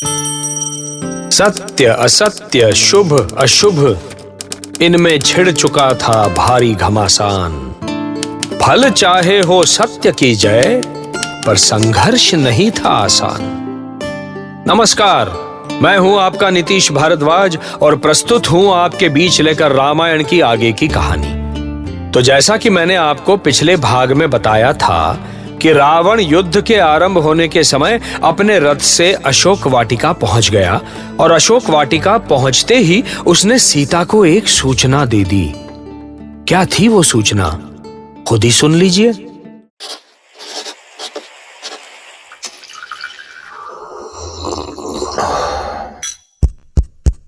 सत्य असत्य शुभ अशुभ इनमें छिड़ चुका था भारी घमासान। फल चाहे हो सत्य की जय, पर संघर्ष नहीं था आसान। नमस्कार, मैं हूं आपका नीतीश भारद्वाज और प्रस्तुत हूं आपके बीच लेकर रामायण की आगे की कहानी। तो जैसा कि मैंने आपको पिछले भाग में बताया था कि रावण युद्ध के आरंभ होने के समय अपने रथ से अशोक वाटिका पहुंच गया और अशोक वाटिका पहुंचते ही उसने सीता को एक सूचना दे दी। क्या थी वो सूचना, खुद ही सुन लीजिए।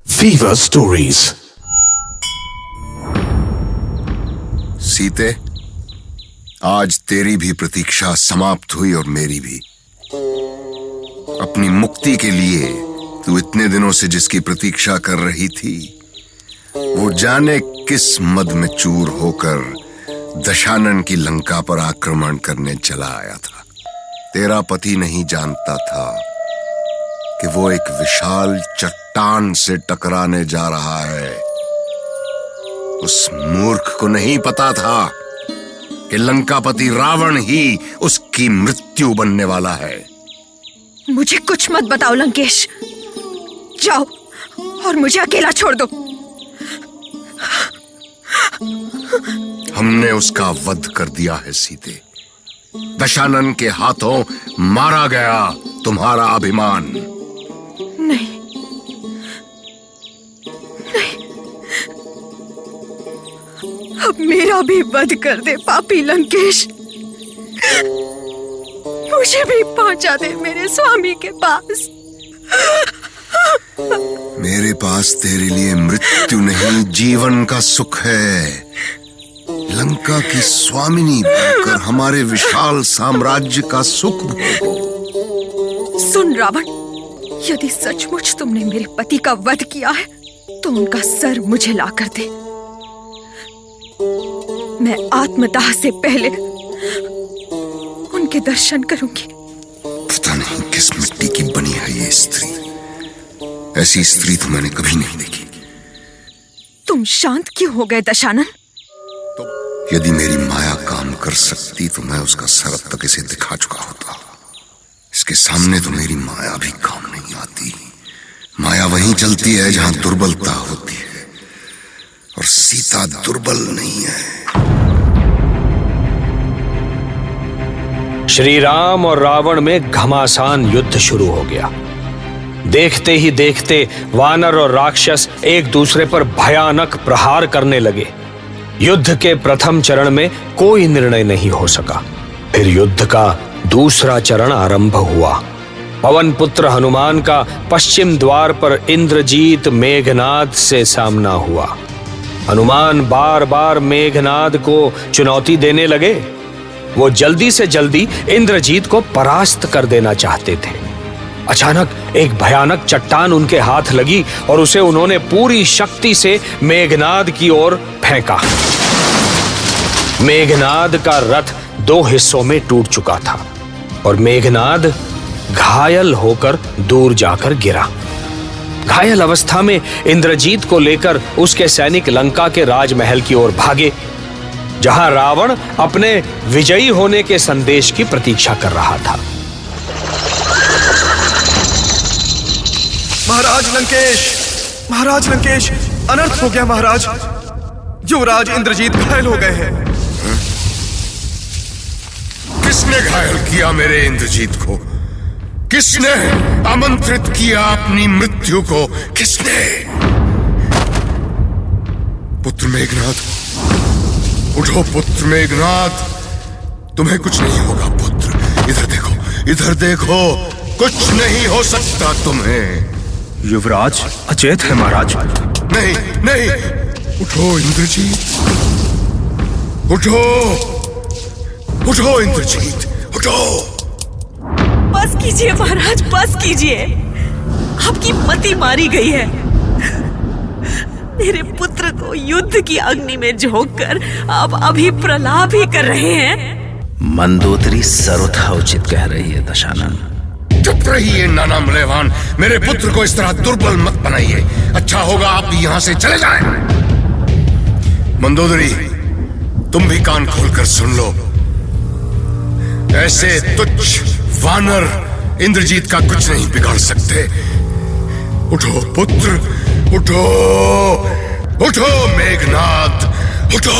Fever stories. सीते, आज तेरी भी प्रतीक्षा समाप्त हुई और मेरी भी। अपनी मुक्ति के लिए तू इतने दिनों से जिसकी प्रतीक्षा कर रही थी, वो जाने किस मद में चूर होकर दशानन की लंका पर आक्रमण करने चला आया था। तेरा पति नहीं जानता था कि वो एक विशाल चट्टान से टकराने जा रहा है। उस मूर्ख को नहीं पता था कि लंकापति रावण ही उसकी मृत्यु बनने वाला है। मुझे कुछ मत बताओ लंकेश, जाओ और मुझे अकेला छोड़ दो। हमने उसका वध कर दिया है सीते। दशानन के हाथों मारा गया तुम्हारा अभिमान। नहीं, नहीं, अब मेरा भी वध कर दे पापी लंकेश। मुझे भी पहुंचा दे मेरे स्वामी के पास। मेरे पास तेरे लिए मृत्यु नहीं, जीवन का सुख है। लंका की स्वामिनी बनकर हमारे विशाल साम्राज्य का सुख भोगो। सुन रावण, यदि सचमुच तुमने मेरे पति का वध किया है तो उनका सर मुझे ला कर दे। मैं आत्मदाह से पहले उनके दर्शन करूंगी। पता नहीं किस मिट्टी की बनी है ये स्त्री। ऐसी स्त्री तो मैंने कभी नहीं देखी। तुम शांत क्यों हो गए दशानन? यदि मेरी माया काम कर सकती तो मैं उसका सर अब तक इसे दिखा चुका होता। इसके सामने तो मेरी माया भी काम नहीं आती। माया वहीं चलती है जहां दुर्बलता होती है, और सीता दुर्बल नहीं है। श्री राम और रावण में घमासान युद्ध शुरू हो गया। देखते ही देखते वानर और राक्षस एक दूसरे पर भयानक प्रहार करने लगे। युद्ध के प्रथम चरण में कोई निर्णय नहीं हो सका। फिर युद्ध का दूसरा चरण आरंभ हुआ। पवन पुत्र हनुमान का पश्चिम द्वार पर इंद्रजीत मेघनाद से सामना हुआ। हनुमान बार बार मेघनाद को चुनौती देने लगे। वो जल्दी से जल्दी इंद्रजीत को परास्त कर देना चाहते थे। अचानक एक भयानक चट्टान उनके हाथ लगी और उसे उन्होंने पूरी शक्ति से मेघनाद की ओर फेंका। मेघनाद का रथ 2 हिस्सों में टूट चुका था और मेघनाद घायल होकर दूर जाकर गिरा। घायल अवस्था में इंद्रजीत को लेकर उसके सैनिक लंका के राजमहल की ओर भागे, जहां रावण अपने विजयी होने के संदेश की प्रतीक्षा कर रहा था। महाराज लंकेश, अनर्थ हो गया महाराज। युवराज इंद्रजीत घायल हो गए हैं। किसने घायल किया मेरे इंद्रजीत को? किसने आमंत्रित किया अपनी मृत्यु को? किसने? पुत्र मेघनाद, उठो पुत्र मेघनाद, तुम्हें कुछ नहीं होगा पुत्र। इधर देखो, इधर देखो, कुछ नहीं हो सकता तुम्हें। युवराज अचेत है महाराज। नहीं नहीं, उठो इंद्रजीत, उठो, उठो इंद्रजीत, उठो। बस कीजिए महाराज, बस कीजिए। आपकी मति मारी गई है। मेरे पुत्र को युद्ध की अग्नि में झोंककर आप अभी प्रलाप ही कर रहे हैं। मंदोदरी सर्वथा उचित कह रही है दशानन। चुप रहिए नाना मलेवान, मेरे पुत्र को इस तरह दुर्बल मत बनाइए। अच्छा होगा आप यहां से चले जाएं। मंदोदरी, तुम भी कान खोलकर सुन लो। ऐसे तुच्छ वानर इंद्रजीत का कुछ नहीं बिगाड़ सकते। उठो पुत्र, उठो, उठो मेघनाद, उठो।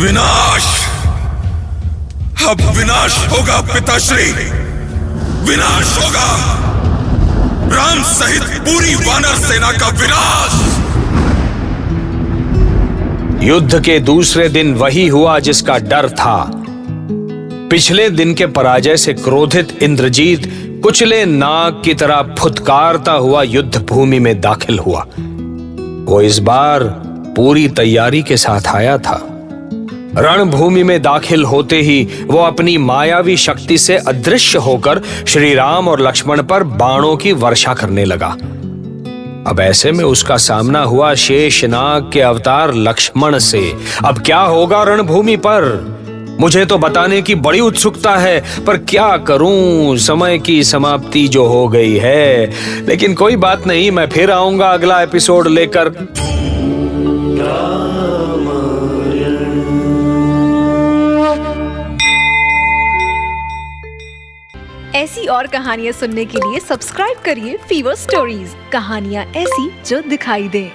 विनाश, अब विनाश होगा पिताश्री, विनाश होगा, राम सहित पूरी वानर सेना का विनाश। युद्ध के दूसरे दिन वही हुआ जिसका डर था। पिछले दिन के पराजय से क्रोधित इंद्रजीत कुचले नाग की तरह फुदकारता हुआ युद्ध भूमि में दाखिल हुआ। वो इस बार पूरी तैयारी के साथ आया था। रणभूमि में दाखिल होते ही वो अपनी मायावी शक्ति से अदृश्य होकर श्री राम और लक्ष्मण पर बाणों की वर्षा करने लगा। अब ऐसे में उसका सामना हुआ शेषनाग के अवतार लक्ष्मण से। अब क्या होगा रणभूमि पर, मुझे तो बताने की बड़ी उत्सुकता है, पर क्या करूं, समय की समाप्ति जो हो गई है। लेकिन कोई बात नहीं, मैं फिर आऊंगा अगला एपिसोड लेकर। ऐसी और कहानियाँ सुनने के लिए सब्सक्राइब करिए फीवर स्टोरीज, कहानियाँ ऐसी जो दिखाई दें।